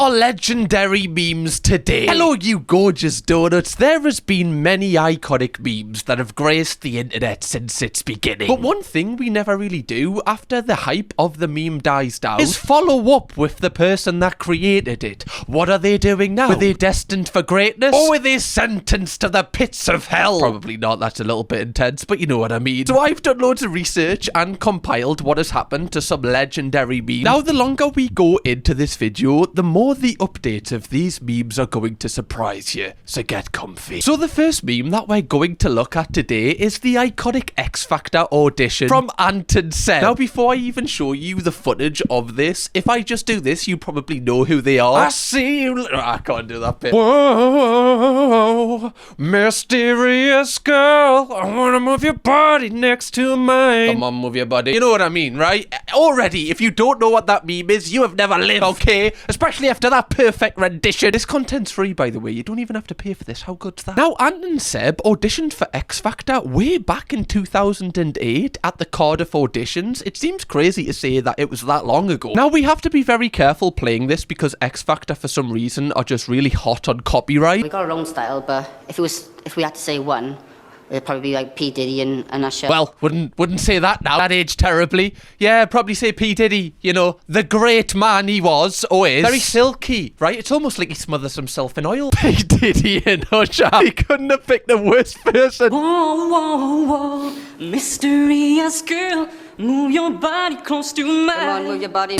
are legendary memes today? Hello, you gorgeous donuts. There has been many iconic memes that have graced the internet since its beginning. But one thing we never really do after the hype of the meme dies down is follow up with the person that created it. What are they doing now? Were they destined for greatness? Or were they sentenced to the pits of hell? Probably not, that's a little bit intense, but you know what I mean. So I've done loads of research and compiled what has happened to some legendary memes. Now, the longer we go into this video, the more the updates of these memes are going to surprise you. So get comfy. So the first meme that we're going to look at today is the iconic X Factor audition from Anton and Seb. Now, before I even show you the footage of this, if I just do this, you probably know who they are. I see you. I can't do that bit. Whoa, mysterious girl, I wanna move your body next to mine. Come on, move your body. You know what I mean, right? Already, if you don't know what that meme is, you have never lived, okay? Especially after that perfect rendition. This content's free, by the way. You don't even have to pay for this. How good's that? Now, Anton and Seb auditioned for X Factor way back in 2008 at the Cardiff auditions. It seems crazy to say that it was that long ago. Now, we have to be very careful playing this because X Factor, for some reason, are just really hot on copyright. We got our own style, but if we had to say one, it'd probably be like P. Diddy and Usher. Well, wouldn't say that now. That aged terribly. Yeah, probably say P. Diddy. You know, the great man he was, or is. Very silky, right? It's almost like he smothers himself in oil. P. Diddy and Usher. He couldn't have picked the worst person. Whoa, whoa, whoa, mysterious girl, move your body close to mine. Come on, move your body.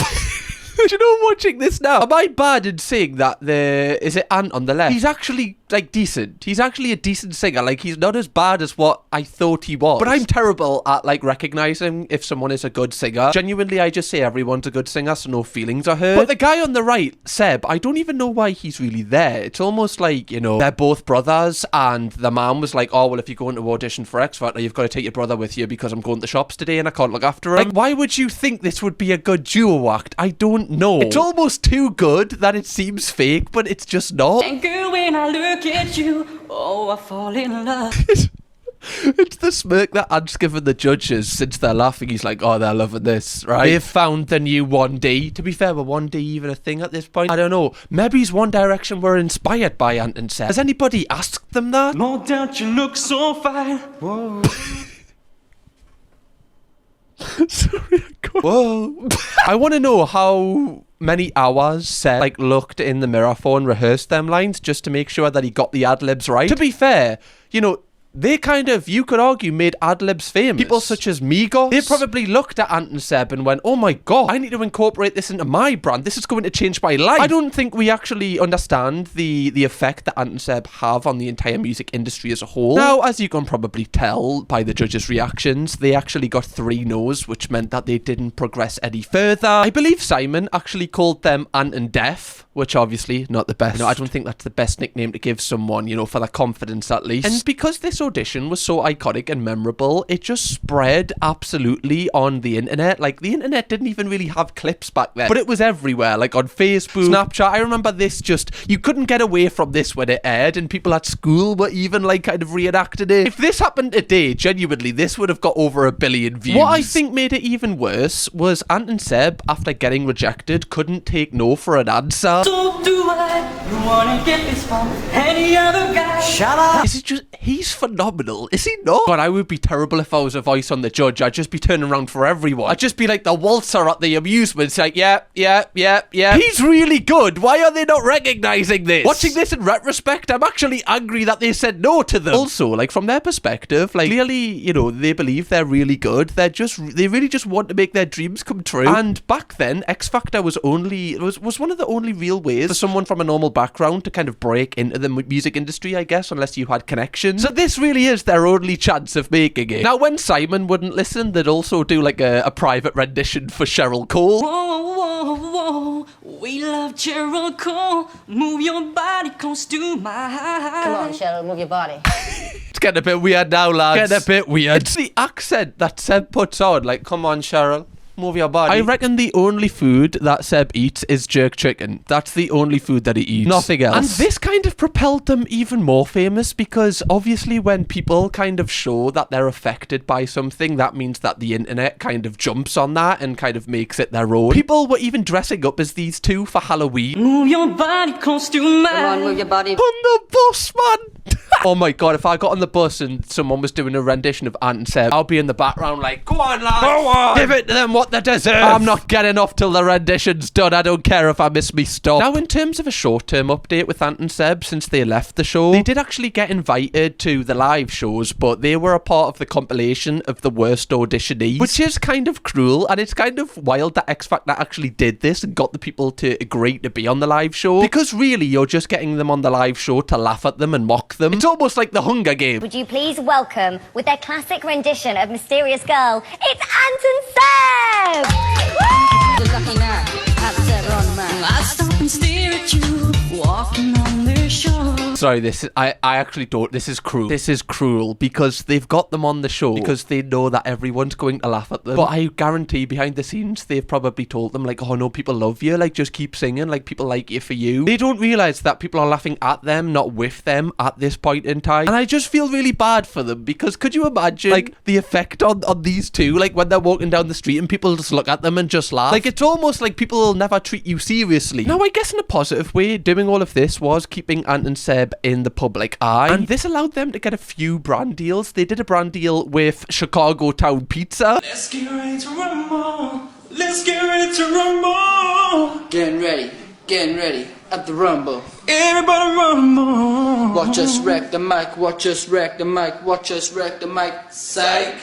Do you know, watching this now, am I bad in saying that is it Ant on the left? He's actually, like, decent. He's actually a decent singer. Like, he's not as bad as what I thought he was. But I'm terrible at, like, recognizing if someone is a good singer. Genuinely, I just say everyone's a good singer, so no feelings are hurt. But the guy on the right, Seb, I don't even know why he's really there. It's almost like, you know, they're both brothers, and the man was like, oh, well, if you're going to audition for X Factor, you've got to take your brother with you because I'm going to the shops today and I can't look after him. Like, why would you think this would be a good duo act? I don't know. It's almost too good that it seems fake, but it's just not. And girl, when I look at you, oh, I fall in love. It's the smirk that Ant's given the judges since they're laughing. He's like, oh, they're loving this, right? They've found the new 1D. To be fair, were 1D even a thing at this point? I don't know. Maybe One Direction were inspired by Ant and Seb. Has anybody asked them that? No doubt you look so fine. Whoa. Sorry, whoa. I want to know how many hours Seb, like, looked in the mirror for and rehearsed them lines just to make sure that he got the ad-libs right. To be fair, you know, they kind of, you could argue, made ad-libs famous. People such as Migos, they probably looked at Ant and Seb and went, oh my god, I need to incorporate this into my brand. This is going to change my life. I don't think we actually understand the effect that Ant and Seb have on the entire music industry as a whole. Now, as you can probably tell by the judges' reactions, they actually got 3 no's, which meant that they didn't progress any further. I believe Simon actually called them Ant and Deaf, which obviously not the best. No, I don't think that's the best nickname to give someone, you know, for their confidence at least. And because this audition was so iconic and memorable, it just spread absolutely on the internet. Like, the internet didn't even really have clips back then, but it was everywhere, like on Facebook, Snapchat. I remember this just, you couldn't get away from this when it aired, and people at school were even, like, kind of reenacting it. If this happened today, genuinely, this would have got over 1 billion views. What I think made it even worse was Ant and Seb, after getting rejected, couldn't take no for an answer. So do I wanna get this from any other guy? Shut up. Is it just, he's phenomenal, is he not? God, I would be terrible if I was a voice on the judge. I'd just be turning around for everyone. I'd just be like the waltzer at the amusements, like, yeah. He's really good. Why are they not recognizing this? Watching this in retrospect, I'm actually angry that they said no to them. Also, like, from their perspective, like, clearly, you know, they believe they're really good. They really just want to make their dreams come true. And back then, X Factor was one of the only real ways for someone from a normal background to kind of break into the music industry, I guess, unless you had connections. So this really is their only chance of making it. Now, when Simon wouldn't listen, they'd also do, like, a private rendition for Cheryl Cole. Whoa, whoa, whoa, we love Cheryl Cole, move your body close to mine. Come on, Cheryl, move your body. It's getting a bit weird now, lads. Getting a bit weird. It's the accent that Seb puts on, like, come on, Cheryl. Move your body. I reckon the only food that Seb eats is jerk chicken. That's the only food that he eats. Nothing else. And this kind of propelled them even more famous because obviously when people kind of show that they're affected by something, that means that the internet kind of jumps on that and kind of makes it their own. People were even dressing up as these two for Halloween. Move your body close to mine. Come on, move your body. On the bus, man. Oh my god, if I got on the bus and someone was doing a rendition of Anton and Seb, I'll be in the background like, go on, lads. Go on. Give it to them what they deserve. I'm not getting off till the rendition's done. I don't care if I miss me stop. Now, in terms of a short-term update with Anton and Seb, since they left the show, they did actually get invited to the live shows, but they were a part of the compilation of the worst auditionees, which is kind of cruel, and it's kind of wild that X Factor actually did this and got the people to agree to be on the live show, because really, you're just getting them on the live show to laugh at them and mock them. It's almost like the Hunger Games. Would you please welcome, with their classic rendition of Mysterious Girl, it's Anton Seb! Good lucky man. That's Seb on man. I stop and stare at you, walking on their shore. Sorry, I actually don't. This is cruel. This is cruel because they've got them on the show because they know that everyone's going to laugh at them. But I guarantee behind the scenes, they've probably told them like, oh no, people love you. Like, just keep singing. Like, people like you for you. They don't realize that people are laughing at them, not with them at this point in time. And I just feel really bad for them because could you imagine like the effect on these two? Like when they're walking down the street and people just look at them and just laugh. Like, it's almost like people will never treat you seriously. Now, I guess in a positive way, doing all of this was keeping Anton and Seb in the public eye, and this allowed them to get a few brand deals. They did a brand deal with Chicago Town Pizza. Let's get ready to rumble. Let's get ready to rumble. Getting ready at the rumble. Everybody rumble. Watch us wreck the mic, watch us wreck the mic, watch us wreck the mic. Psych.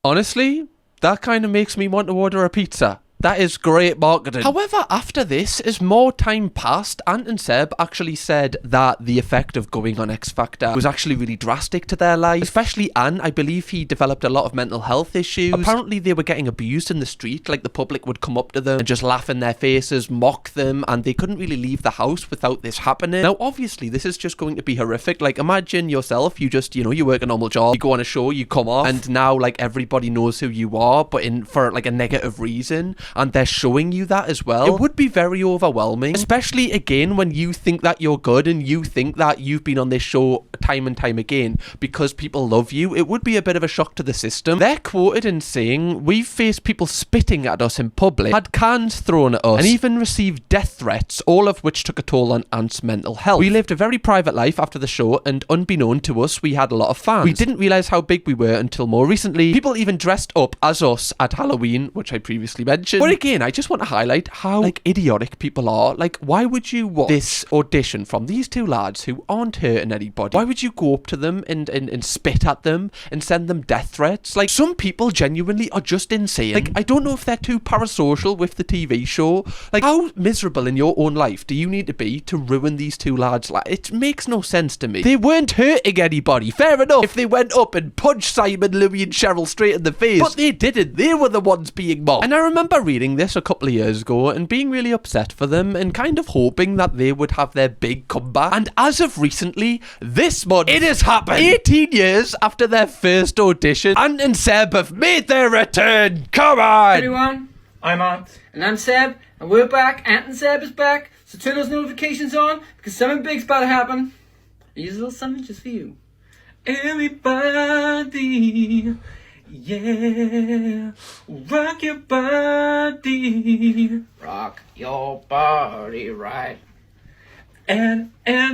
Honestly, that kind of makes me want to order a pizza. That is great marketing. However, after this, as more time passed, Anton and Seb actually said that the effect of going on X Factor was actually really drastic to their life. Especially Ann, I believe he developed a lot of mental health issues. Apparently, they were getting abused in the street, like the public would come up to them and just laugh in their faces, mock them, and they couldn't really leave the house without this happening. Now, obviously, this is just going to be horrific. Like, imagine yourself, you just, you work a normal job, you go on a show, you come off, and now, like, everybody knows who you are, but for, like, a negative reason. And they're showing you that as well. It would be very overwhelming, especially again when you think that you're good and you think that you've been on this show time and time again because people love you. It would be a bit of a shock to the system. They're quoted in saying, "We've faced people spitting at us in public, had cans thrown at us, and even received death threats, all of which took a toll on Ant's mental health. We lived a very private life after the show, and unbeknown to us, we had a lot of fans. We didn't realise how big we were until more recently. People even dressed up as us at Halloween," which I previously mentioned. But again, I just want to highlight how like idiotic people are. Like, why would you watch this audition from these two lads who aren't hurting anybody? Why would you go up to them and spit at them and send them death threats? Like, some people genuinely are just insane. Like, I don't know if they're too parasocial with the TV show. Like, how miserable in your own life do you need to be to ruin these two lads' life? It makes no sense to me. They weren't hurting anybody. Fair enough if they went up and punched Simon, Louis and Cheryl straight in the face. But they didn't. They were the ones being mocked. And I remember reading this a couple of years ago and being really upset for them and kind of hoping that they would have their big comeback. And as of recently, this month, it has happened. 18 years after their first audition, Anton and Seb have made their return. Come on! Everyone, I'm Ant. And I'm Seb, and we're back. Ant and Seb is back, so turn those notifications on because something big's about to happen. Here's a little something just for you. Everybody, yeah, rock your body, rock your body right. And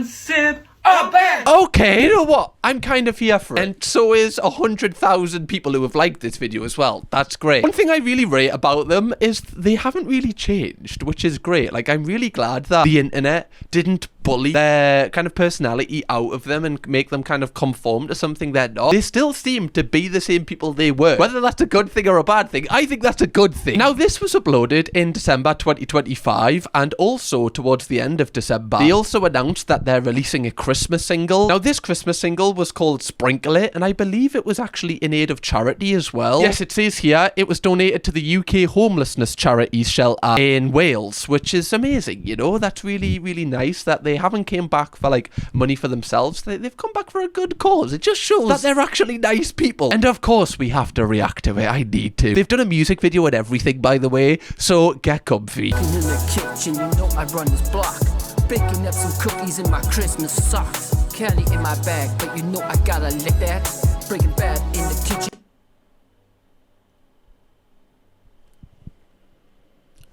Seb are back. Okay, you know what? I'm kind of here for it. And so is 100,000 people who have liked this video as well. That's great. One thing I really rate about them is they haven't really changed, which is great. Like, I'm really glad that the internet didn't bully their kind of personality out of them and make them kind of conform to something they're not. They still seem to be the same people they were. Whether that's a good thing or a bad thing, I think that's a good thing. Now, this was uploaded in December 2025, and also towards the end of December, they also announced that they're releasing a Christmas single. Now, this Christmas single was called Sprinkle It, and I believe it was actually in aid of charity as well. Yes, it says here it was donated to the UK homelessness charity shelter in Wales, which is amazing, you know. That's really, really nice that they haven't came back for like money for themselves. They've come back for a good cause. It just shows that they're actually nice people. And of course we have to react to it. I need to. They've done a music video and everything, by the way, so get comfy. In the kitchen, you know I run this block. Baking up some cookies in my Christmas socks. Candy in my bag, but you know I gotta lick that. Breaking bad in the kitchen.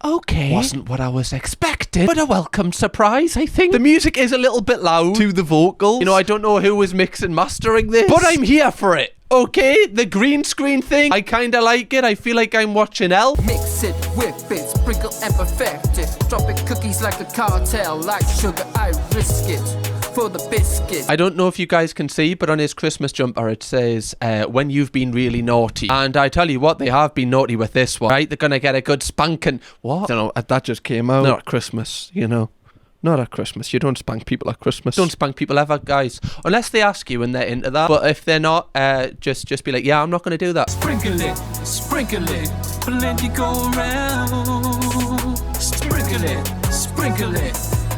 Okay. Wasn't what I was expecting, but a welcome surprise, I think. The music is a little bit loud to the vocals. You know, I don't know who was mixing mastering this, but I'm here for it. Okay, the green screen thing, I kinda like it. I feel like I'm watching Elf. Mix it, whip it, sprinkle and perfect it. Dropping cookies like a cartel, like sugar, I risk it for the biscuit. I don't know if you guys can see, but on his Christmas jumper it says, when you've been really naughty. And I tell you what, they have been naughty with this one, right? They're gonna get a good spanking. What? I don't know, that just came out. Not at Christmas, you know. Not at Christmas. You don't spank people at Christmas. Don't spank people ever, guys. Unless they ask you and they're into that. But if they're not, just be like, yeah, I'm not going to do that. Sprinkle it, plenty go around. Sprinkle it,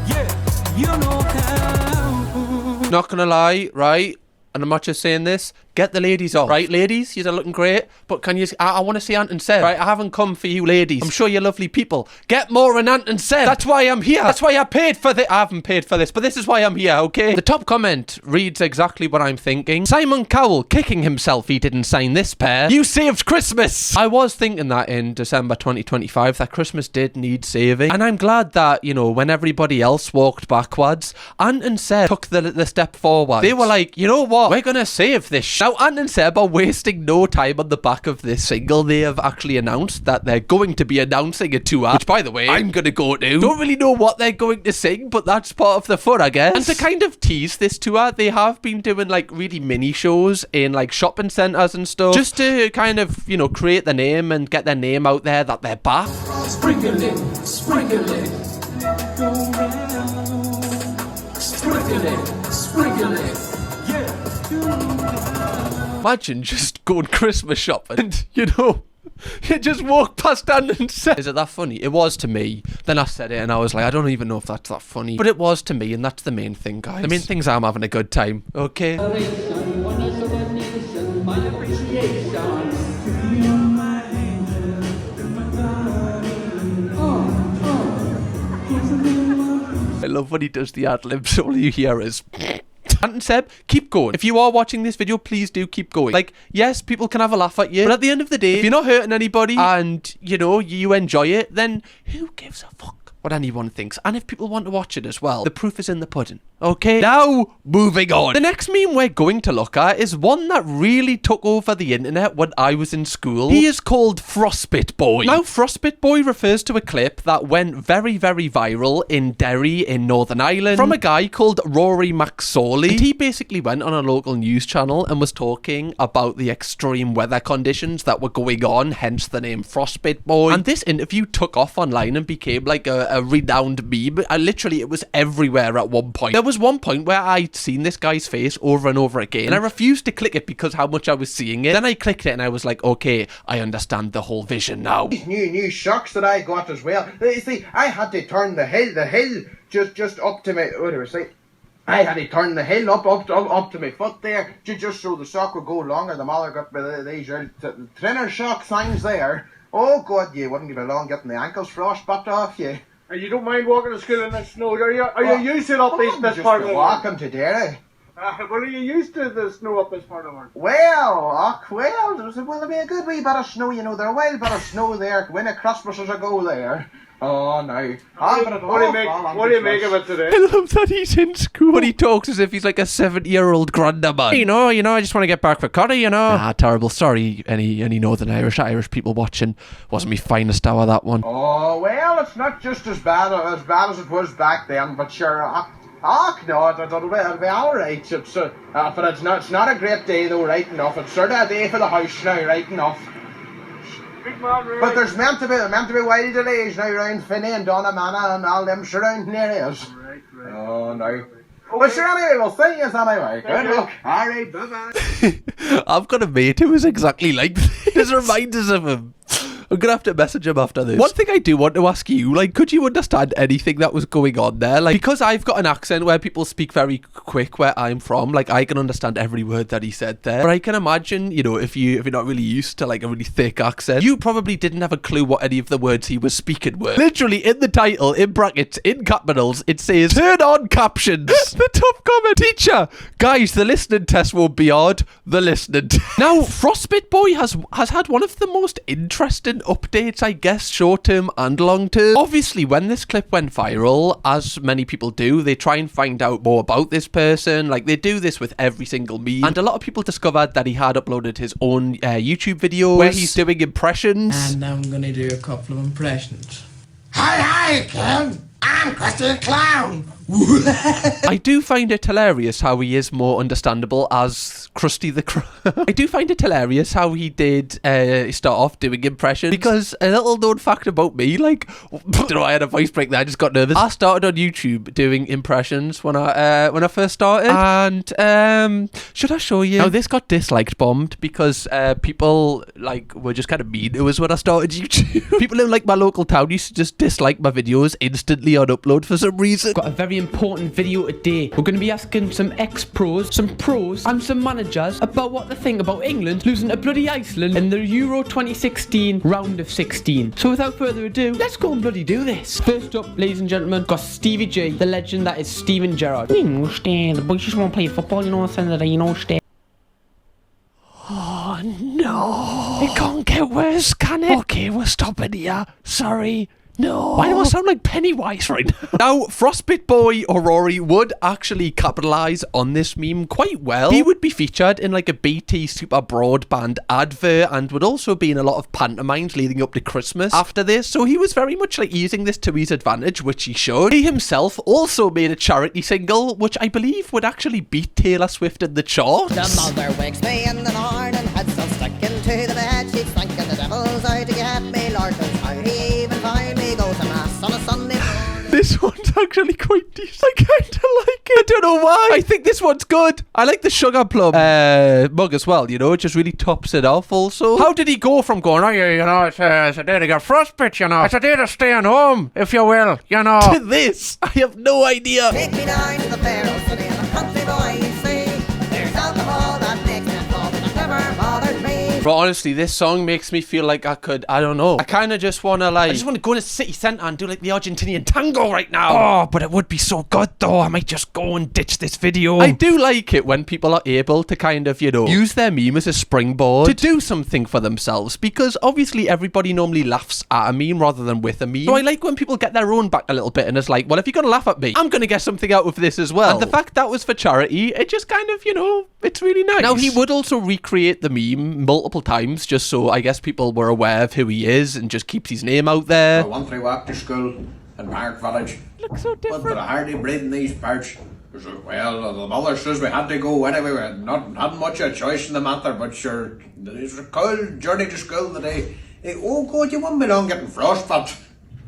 yeah, you know how. Not going to lie, right? And I'm not just saying this. Get the ladies off. Right, ladies? You're looking great. But can you... I want to see Anton and Seb. Right, I haven't come for you ladies. I'm sure you're lovely people. Get more on Anton and Seb. That's why I'm here. That's why I paid for this. I haven't paid for this, but this is why I'm here, okay? The top comment reads exactly what I'm thinking. Simon Cowell kicking himself he didn't sign this pair. You saved Christmas. I was thinking that in December 2025, that Christmas did need saving. And I'm glad that, you know, when everybody else walked backwards, Anton and Seb took the step forward. They were like, you know what? We're gonna save this Now, Anton and Seb are wasting no time on the back of this single. They have actually announced that they're going to be announcing a tour, which, by the way, I'm going to go to. Don't really know what they're going to sing, but that's part of the fun, I guess. And to kind of tease this tour, they have been doing, like, really mini shows in, like, shopping centres and stuff, just to kind of, you know, create the name and get their name out there that they're back. Sprinkle it, sprinkle it, go around. Sprinkle it, yeah. Imagine just going Christmas shopping and, you know, you just walk past Anton and Seb. Is it that funny? It was to me. Then I said it and I was like, I don't even know if that's that funny. But it was to me, and that's the main thing, guys. The main thing is I'm having a good time, okay? I love when he does the ad-libs. All you hear is... Anton and Seb, keep going. If you are watching this video, please do keep going. Like, yes, people can have a laugh at you, but at the end of the day, if you're not hurting anybody and, you know, you enjoy it, then who gives a fuck what anyone thinks? And if people want to watch it as well, the proof is in the pudding. Okay, now moving on. The next meme we're going to look at is one that really took over the internet when I was in school. He is called Frostbit Boy. Now, Frostbit Boy refers to a clip that went very, very viral in Derry in Northern Ireland from a guy called Rory McSorley. And he basically went on a local news channel and was talking about the extreme weather conditions that were going on, hence the name Frostbit Boy. And this interview took off online and became like a renowned meme. Literally, it was everywhere at one point. There was one point where I'd seen this guy's face over and over again, and I refused to click it because how much I was seeing it. Then I clicked it and I was like, okay, I understand the whole vision now. These new shocks that I got as well. You see, I had to turn the hill just up to my, what do I say? I had to turn the hill up to my foot there, just so the shock would go longer. The mother got these trainer shock signs there. Oh God, you wouldn't get along getting the ankles frostbite off you. And you don't mind walking to school in the snow, are you used to it up this part of the world? Walking to Derry. Well, are you used to the snow up this part of the world? Well, there'll be a good wee bit of snow, you know, there's a wild bit of snow there when a Christmas is ago there. Oh no. What do you make of it today? I love that he's in school. But he talks as if he's like a 70-year-old grandman. You know, I just want to get back for Cuddy, you know. Ah, terrible. Sorry, any Northern Irish people watching. Wasn't me finest hour, that one. Oh, well, it's not just as bad as it was back then, but sure, no, it'll be alright. But it's not a great day though, right enough. It's sort of a day for the house now, right enough. But there's meant to be wild delays now around Finney and Donnamana and all them surrounding areas. Right. Oh no. Okay. Well, sure, anyway, we'll see you anyway. Good luck. Alright, bye-bye. I've got a mate who is exactly like this. This reminds us of him. I'm gonna have to message him after this. One thing I do want to ask you, like, could you understand anything that was going on there? Like, because I've got an accent where people speak very quick where I'm from, like, I can understand every word that he said there. But I can imagine, you know, if you're not really used to, like, a really thick accent, you probably didn't have a clue what any of the words he was speaking were. Literally, in the title, in brackets, in capitals, it says, turn on captions. The top comment, teacher, guys, the listening test won't be hard. The listening test. Now, Frostbit Boy has had one of the most interesting updates, I guess, short term and long term. Obviously, when this clip went viral, as many people do, they try and find out more about this person. Like, they do this with every single meme. And a lot of people discovered that he had uploaded his own YouTube video where he's doing impressions. And I'm gonna do a couple of impressions. Hi, Ken. I'm Krusty the Clown. I do find it hilarious how he is more understandable as Krusty the Clown. I do find it hilarious how he did start off doing impressions, because a little known fact about me, like, I don't know, I had a voice break there, I just got nervous. I started on YouTube doing impressions when I first started, and should I show you? Now, this got disliked bombed because people, like, were just kind of mean to us when I started YouTube. People in, like, my local town used to just dislike my videos instantly on upload for some reason. Got a very important video today. We're going to be asking some ex-pros, some pros and some managers about what they think about England losing to bloody Iceland in the Euro 2016 round of 16. So without further ado, let's go and bloody do this. First up, ladies and gentlemen, got Stevie J, the legend that is Steven Gerrard. You know, the boys just want to play football, you know, Senator, you know, Oh no, it can't get worse, can it? Okay, we're stopping here. Sorry. No. Why do I sound like Pennywise right now? Now, Frostbit Boy or Rory would actually capitalise on this meme quite well. He would be featured in like a BT Super Broadband advert and would also be in a lot of pantomimes leading up to Christmas after this. So he was very much like using this to his advantage, which he should. He himself also made a charity single, which I believe would actually beat Taylor Swift in the charts. The mother wakes me in the morning, head still sticking to the bed, she's thinking the devil's out to get me, Lord knows how he even find me. Go to mass on a Sunday morning. This one's actually quite decent. I kind of like it. I don't know why. I think this one's good. I like the sugar plum mug as well, you know. It just really tops it off also. How did he go from going, oh yeah, you know, it's a day to get frostbite, you know. It's a day to stay at home, if you will, you know. To this, I have no idea. Take me down to the Faroe City and the country boy you see. There's alcohol that makes me fall, but it never bothered me. But honestly, this song makes me feel like I don't know. I kind of just want to like, I just want to go to the city centre and do like the Argentinian tango right now. Oh, but it would be so good though. I might just go and ditch this video. I do like it when people are able to kind of, you know, use their meme as a springboard to do something for themselves, because obviously everybody normally laughs at a meme rather than with a meme. So I like when people get their own back a little bit and it's like, well, if you're going to laugh at me, I'm going to get something out of this as well. And the fact that was for charity, it just kind of, you know, it's really nice. Now, he would also recreate the meme multiple times just so I guess people were aware of who he is and just keeps his name out there. I went through walk to school in Park Village. Looks so different. But I hardly breed in these parts. Well, the mother says we had to go anyway. We had not much a choice in the matter, but sure, it was a cold journey to school today. Oh God, you wouldn't be long getting frostbite.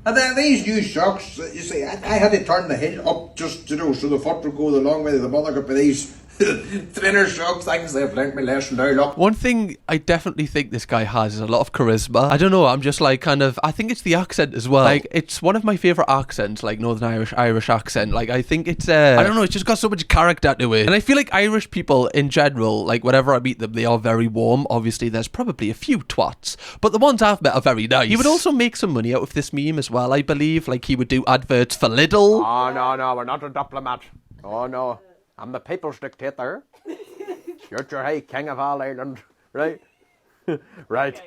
And then these new socks, you see, I had to turn the heel up just, you know, so the foot would go the long way. The mother could be these thinner socks things. They've learnt me lesson now, look. One thing I definitely think this guy has is a lot of charisma. I don't know, I'm just like kind of, I think it's the accent as well. Like, it's one of my favourite accents, like Northern Irish accent. Like, I think it's, I don't know, it's just got so much character to it. And I feel like Irish people in general, like whenever I meet them, they are very warm. Obviously, there's probably a few twats, but the ones I've met are very nice. He would also make some money out of this meme as well, I believe. Like, he would do adverts for Lidl. Oh, no, we're not a diplomat. Oh, no. I'm the people's dictator. Future High King of all Ireland. Right? Right.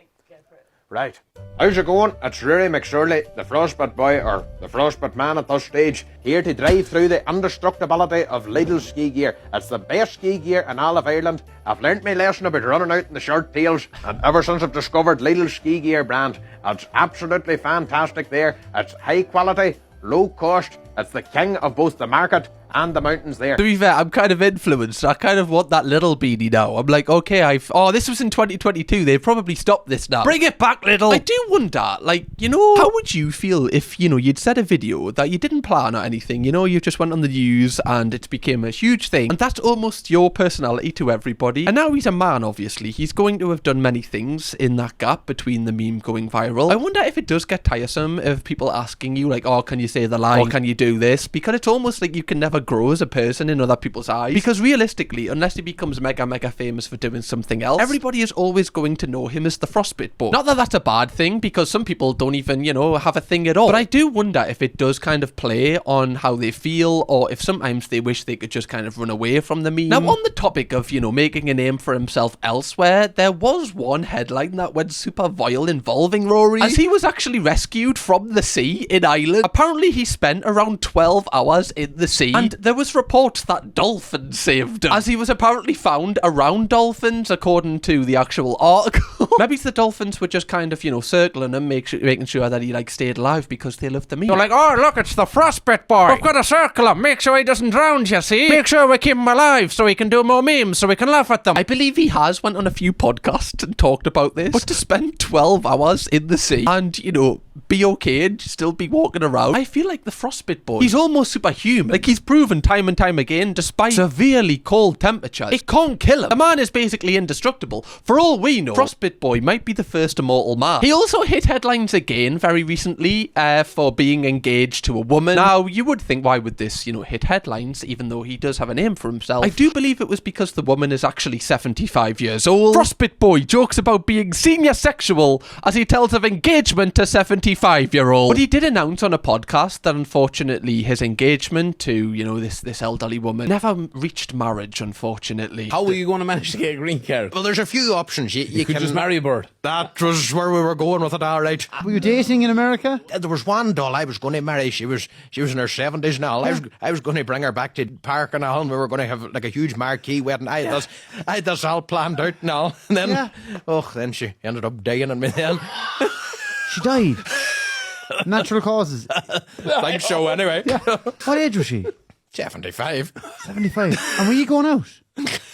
How's it going? It's Rory McSorley, the Frostbite Boy, or the Frostbite Man at this stage, here to drive through the indestructibility of Lidl ski gear. It's the best ski gear in all of Ireland. I've learnt my lesson about running out in the short tails, and ever since I've discovered Lidl ski gear brand, it's absolutely fantastic there. It's high quality, low cost. It's the king of both the market and the mountains there. To be fair, I'm kind of influenced. I kind of want that little beanie now. I'm like, okay, this was in 2022. They've probably stopped this now. Bring it back, little. I do wonder, like, you know, how would you feel if, you know, you'd said a video that you didn't plan or anything, you know, you just went on the news and it became a huge thing, and that's almost your personality to everybody. And now he's a man, obviously. He's going to have done many things in that gap between the meme going viral. I wonder if it does get tiresome of people asking you, like, oh, can you say the line? Or can you do this? Because it's almost like you can never grow as a person in other people's eyes. Because realistically, unless he becomes mega famous for doing something else, everybody is always going to know him as the Frostbit Boy. Not that that's a bad thing, because some people don't even, you know, have a thing at all. But I do wonder if it does kind of play on how they feel, or if sometimes they wish they could just kind of run away from the meme. Now, on the topic of, you know, making a name for himself elsewhere, there was one headline that went super viral involving Rory, as he was actually rescued from the sea in Ireland. Apparently, he spent around 12 hours in the sea, and there was reports that dolphins saved him, as he was apparently found around dolphins, according to the actual article. Maybe the dolphins were just kind of, you know, circling him, making sure that he, like, stayed alive because they loved the meme. They're like, oh, look, it's the Frostbit Boy. We've got to circle him, make sure he doesn't drown, you see? Make sure we keep him alive so he can do more memes, so we can laugh at them. I believe he has went on a few podcasts and talked about this, but to spend 12 hours in the sea and, you know, be okay and still be walking around, I feel like the Frostbit Boy, he's almost superhuman. Like, he's proven time and time again, despite severely cold temperatures, it can't kill him. The man is basically indestructible. For all we know, Frostbit Boy might be the first immortal man. He also hit headlines again very recently for being engaged to a woman. Now, you would think, why would this, you know, hit headlines, even though he does have a name for himself? I do believe it was because the woman is actually 75 years old. Frostbit Boy jokes about being senior sexual as he tells of engagement to 75-year-old. But he did announce on a podcast that unfortunately his engagement to, you know, this elderly woman never reached marriage, unfortunately. How are you going to manage to get a green card? Well, there's a few options. You could can just marry a bird. That was where we were going with it, all right. Were you dating in America? There was one doll I was going to marry. She was in her 70s and all. I was going to bring her back to Park and all, and we were going to have like a huge marquee wedding. I had this all planned out and all. And then, then she ended up dying on me then. She died. Natural causes. Thanks, so anyway. Yeah. What age was she? 75. 75. And were you going out?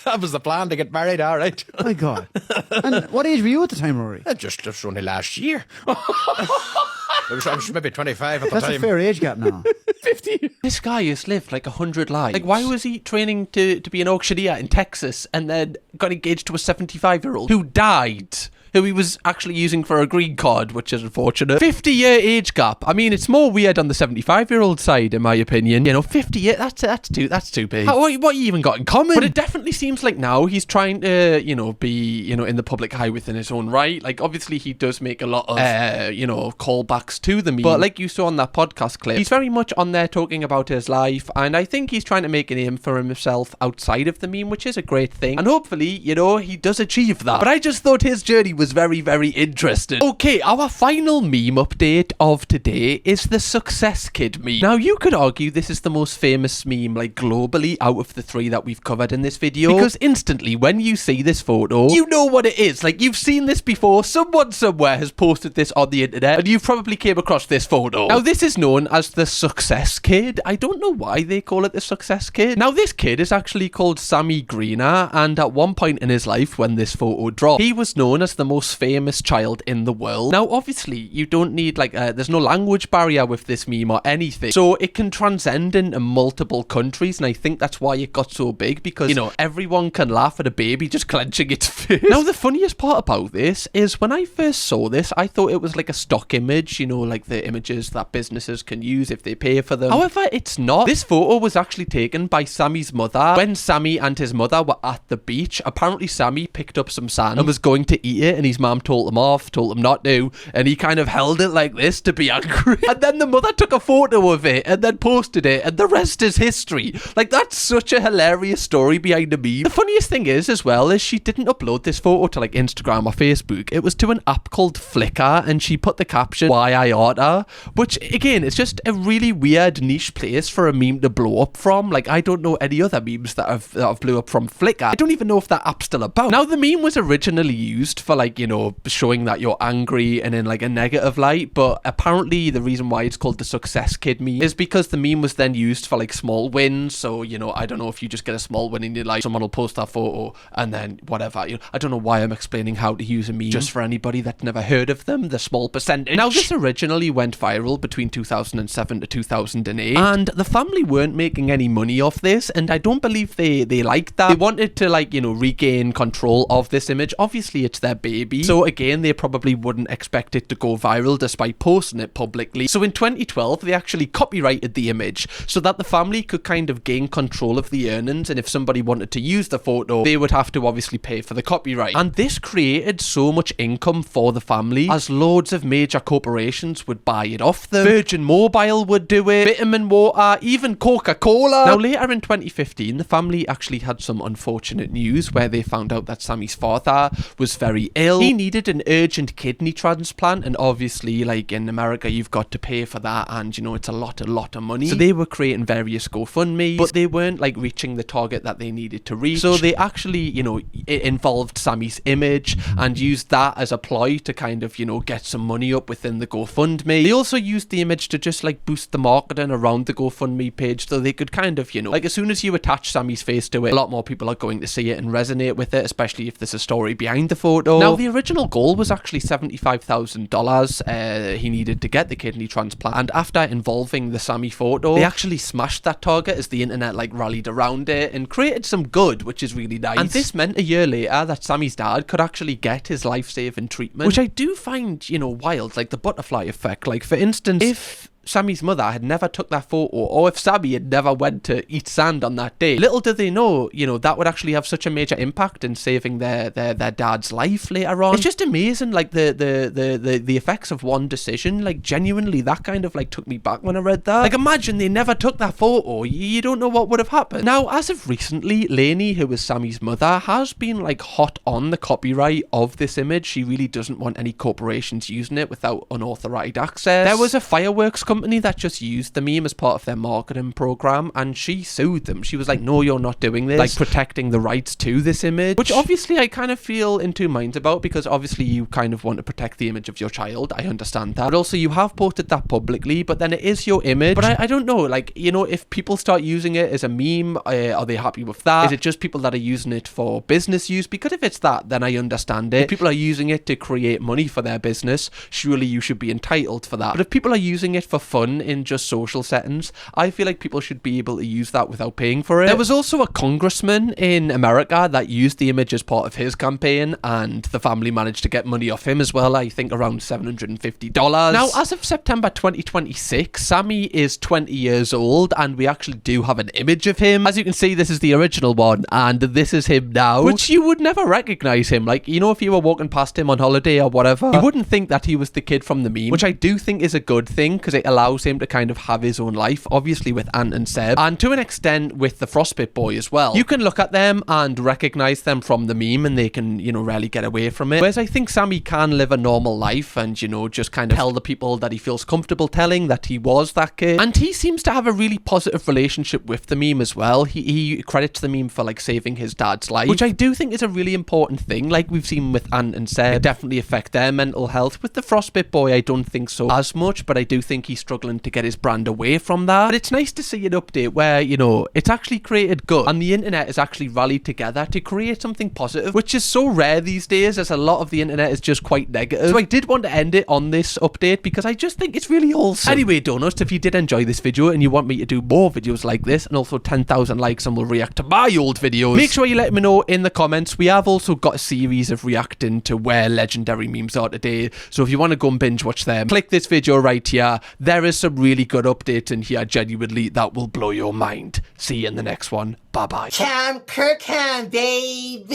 That was the plan, to get married, all right. My God. And what age were you at the time, Rory? Just only last year. I was maybe 25 at the time. That's a fair age gap now. 50. This guy has lived like 100 lives. Like, why was he training to be an auctioneer in Texas and then got engaged to a 75-year-old who died? Who he was actually using for a green card, which is unfortunate. 50-year age gap. I mean, it's more weird on the 75-year-old side, in my opinion. You know, 50 years, that's too big. What you even got in common? But it definitely seems like now he's trying to, you know, be, you know, in the public eye within his own right. Like, obviously he does make a lot of, you know, callbacks to the meme. But like you saw on that podcast clip, he's very much on there talking about his life, and I think he's trying to make a name for himself outside of the meme, which is a great thing. And hopefully, you know, he does achieve that. But I just thought his journey was very, very interesting. Okay, our final meme update of today is the Success Kid meme. Now, you could argue this is the most famous meme, like, globally out of the three that we've covered in this video, because instantly when you see this photo, you know what it is. Like, you've seen this before. Someone somewhere has posted this on the internet, and you've probably came across this photo. Now, this is known as the Success Kid. I don't know why they call it the Success Kid. Now, this kid is actually called Sammy Greener, and at one point in his life when this photo dropped, he was known as the most famous child in the world. Now, obviously, you don't need, like, there's no language barrier with this meme or anything, so it can transcend into multiple countries, and I think that's why it got so big, because, you know, everyone can laugh at a baby just clenching its fist. Now, the funniest part about this is when I first saw this, I thought it was like a stock image, you know, like the images that businesses can use if they pay for them. However, it's not. This photo was actually taken by Sammy's mother when Sammy and his mother were at the beach. Apparently, Sammy picked up some sand and was going to eat it, and his mum told him off, told him not to, and he kind of held it like this to be angry. And then the mother took a photo of it and then posted it, and the rest is history. Like, that's such a hilarious story behind the meme. The funniest thing is, as well, is she didn't upload this photo to, like, Instagram or Facebook. It was to an app called Flickr, and she put the caption, "Why I oughta," which, again, it's just a really weird niche place for a meme to blow up from. Like, I don't know any other memes that have blew up from Flickr. I don't even know if that app's still about. Now, the meme was originally used for, like, like, you know, showing that you're angry and in like a negative light. But apparently the reason why it's called the success kid meme is because the meme was then used for like small wins. So, you know, I don't know if you just get a small win in your life, someone will post that photo and then whatever. You know, I don't know why I'm explaining how to use a meme just for anybody that's never heard of them, the small percentage. Now, this originally went viral between 2007 to 2008, and the family weren't making any money off this, and I don't believe they liked that. They wanted to, like, you know, regain control of this image. Obviously, it's their baby, so again, they probably wouldn't expect it to go viral despite posting it publicly. So in 2012, they actually copyrighted the image so that the family could kind of gain control of the earnings, and if somebody wanted to use the photo, they would have to obviously pay for the copyright. And this created so much income for the family, as loads of major corporations would buy it off them. Virgin Mobile would do it, Vitamin Water, even Coca-Cola. Now later in 2015, the family actually had some unfortunate news where they found out that Sammy's father was very ill. He needed an urgent kidney transplant, and obviously, like in America, you've got to pay for that, and you know, it's a lot of money. So they were creating various GoFundMes, but they weren't like reaching the target that they needed to reach. So they actually, you know, it involved Sammy's image and used that as a ploy to kind of, you know, get some money up within the GoFundMe. They also used the image to just like boost the marketing around the GoFundMe page, so they could kind of, you know, like as soon as you attach Sammy's face to it, a lot more people are going to see it and resonate with it, especially if there's a story behind the photo. Now, the original goal was actually $75,000 he needed to get the kidney transplant, and after involving the Sammy photo, they actually smashed that target as the internet like rallied around it and created some good, which is really nice. And this meant a year later that Sammy's dad could actually get his life-saving treatment, which I do find, you know, wild, like the butterfly effect. Like, for instance, if Sammy's mother had never took that photo, or if Sammy had never went to eat sand on that day, little do they know, you know, that would actually have such a major impact in saving their dad's life later on. It's just amazing, like the effects of one decision. Like, genuinely, that kind of like took me back when I read that. Like, imagine they never took that photo, you don't know what would have happened. Now, as of recently, Lainey, who is Sammy's mother, has been like hot on the copyright of this image. She really doesn't want any corporations using it without unauthorized access. There was a fireworks company that just used the meme as part of their marketing program, and she sued them. She was like, no, you're not doing this, like protecting the rights to this image, which obviously I kind of feel in two minds about, because obviously you kind of want to protect the image of your child. I understand that, but also you have posted that publicly, but then it is your image. But I don't know, like, you know, if people start using it as a meme, are they happy with that? Is it just people that are using it for business use? Because if it's that, then I understand it. If people are using it to create money for their business, surely you should be entitled for that. But if people are using it for fun in just social settings, I feel like people should be able to use that without paying for it. There was also a congressman in America that used the image as part of his campaign, and the family managed to get money off him as well, I think around $750. Now, as of September 2026, Sammy is 20 years old, and we actually do have an image of him. As you can see, this is the original one, and this is him now, which you would never recognize him. Like, you know, if you were walking past him on holiday or whatever, you wouldn't think that he was the kid from the meme, which I do think is a good thing, because it allows him to kind of have his own life, obviously with Anton and Seb, and to an extent with the Frostbit boy as well. You can look at them and recognize them from the meme, and they can, you know, rarely get away from it. Whereas I think Sammy can live a normal life and, you know, just kind of tell the people that he feels comfortable telling that he was that kid. And he seems to have a really positive relationship with the meme as well. He credits the meme for like saving his dad's life, which I do think is a really important thing. Like we've seen with Anton and Seb, it definitely affect their mental health. With the Frostbit boy, I don't think so as much, but I do think he's struggling to get his brand away from that. But it's nice to see an update where, you know, it's actually created good, and the internet has actually rallied together to create something positive, which is so rare these days, as a lot of the internet is just quite negative. So I did want to end it on this update because I just think it's really wholesome. Anyway, donuts, if you did enjoy this video and you want me to do more videos like this, and also 10,000 likes and we'll react to my old videos, make sure you let me know in the comments. We have also got a series of reacting to where legendary memes are today, so if you want to go and binge watch them, click this video right here. There is some really good updates in here, genuinely, that will blow your mind. See you in the next one. Bye bye. Cam Kirkham, baby.